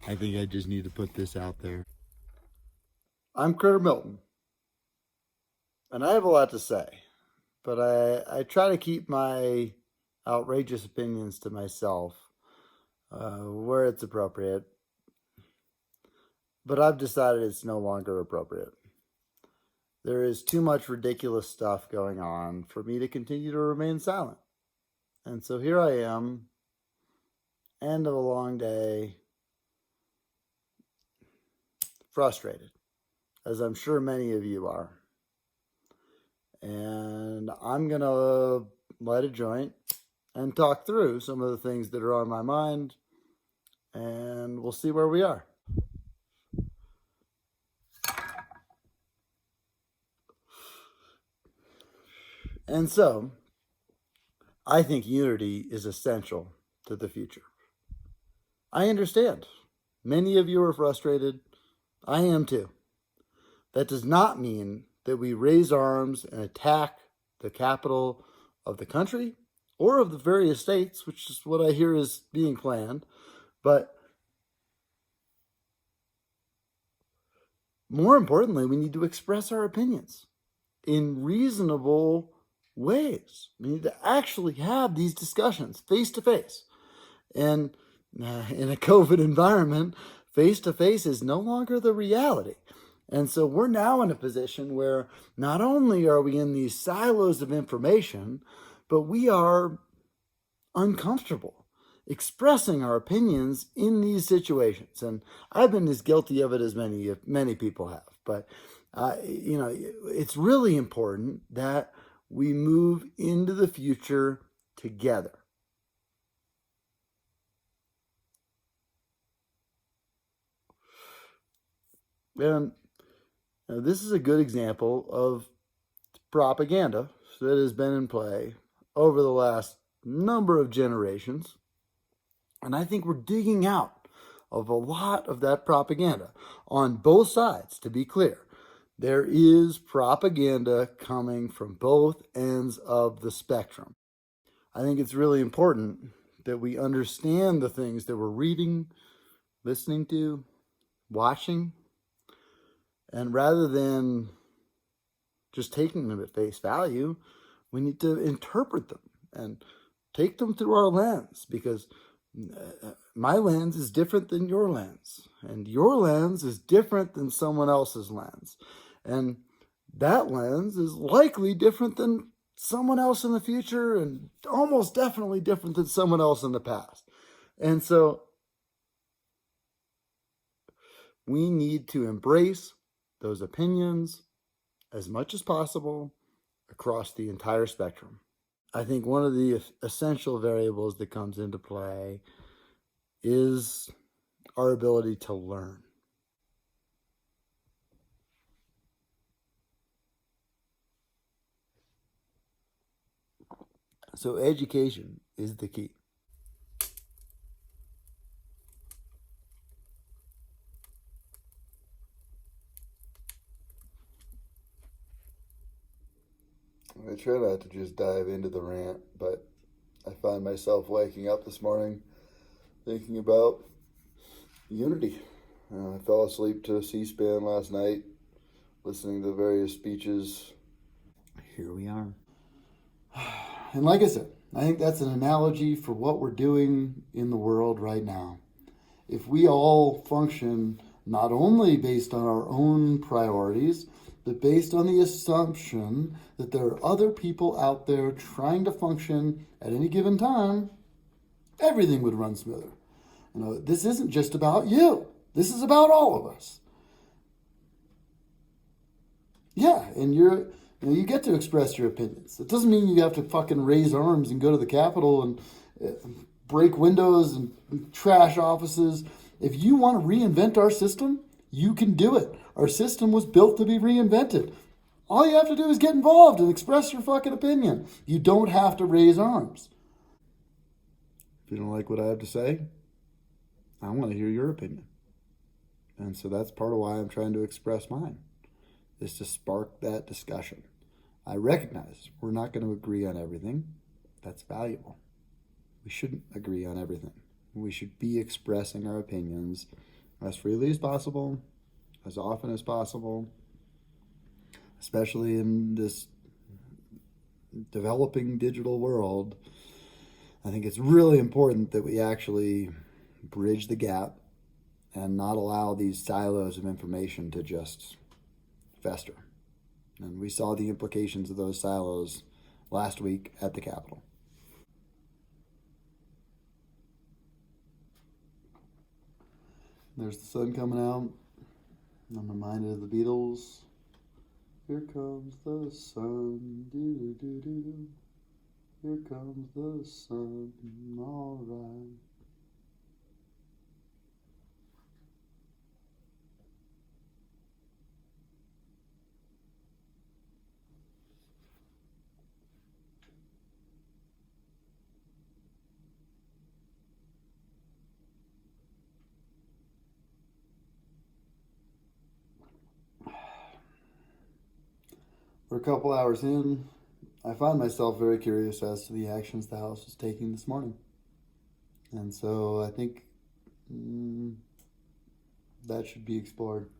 I think I just need to put this out there. I'm Kurt Milton, and I have a lot to say, but I try to keep my outrageous opinions to myself where it's appropriate. But I've decided it's no longer appropriate. There is too much ridiculous stuff going on for me to continue to remain silent. And so here I am, end of a long day, frustrated, as I'm sure many of you are. And I'm going to light a joint and talk through some of the things that are on my mind, and we'll see where we are. And so, I think unity is essential to the future. I understand. Many of you are frustrated. I am too. That does not mean that we raise arms and attack the capital of the country or of the various states, which is what I hear is being planned. But more importantly, we need to express our opinions in reasonable ways. We need to actually have these discussions face to face. And in a COVID environment, face to face is no longer the reality. And so we're now in a position where not only are we in these silos of information, but we are uncomfortable expressing our opinions in these situations. And I've been as guilty of it as many people have. But it's really important that we move into the future together. And this is a good example of propaganda that has been in play over the last number of generations. And I think we're digging out of a lot of that propaganda on both sides, to be clear. There is propaganda coming from both ends of the spectrum. I think it's really important that we understand the things that we're reading, listening to, watching, and rather than just taking them at face value, we need to interpret them and take them through our lens, because my lens is different than your lens, and your lens is different than someone else's lens. And that lens is likely different than someone else in the future, and almost definitely different than someone else in the past. And so we need to embrace those opinions as much as possible across the entire spectrum. I think one of the essential variables that comes into play is our ability to learn. So education is the key. I try not to just dive into the rant, but I find myself waking up this morning thinking about unity. I fell asleep to C-SPAN last night, listening to various speeches. Here we are. And like I said, I think that's an analogy for what we're doing in the world right now. If we all function not only based on our own priorities, but based on the assumption that there are other people out there trying to function at any given time, everything would run smoother. This isn't just about you. This is about all of us. Yeah, and you get to express your opinions. It doesn't mean you have to fucking raise arms and go to the Capitol and break windows and trash offices. If you want to reinvent our system, you can do it. Our system was built to be reinvented. All you have to do is get involved and express your fucking opinion. You don't have to raise arms. If you don't like what I have to say, I want to hear your opinion. And so that's part of why I'm trying to express mine, is to spark that discussion. I recognize we're not going to agree on everything. That's valuable. We shouldn't agree on everything. We should be expressing our opinions as freely as possible, as often as possible, especially in this developing digital world. I think it's really important that we actually bridge the gap and not allow these silos of information to just fester. And we saw the implications of those silos last week at the Capitol. There's the sun coming out. I'm reminded of the Beatles. Here comes the sun, doo-doo-doo-doo. Here comes the sun, all right. We're a couple hours in. I find myself very curious as to the actions the House is taking this morning. And so I think that should be explored.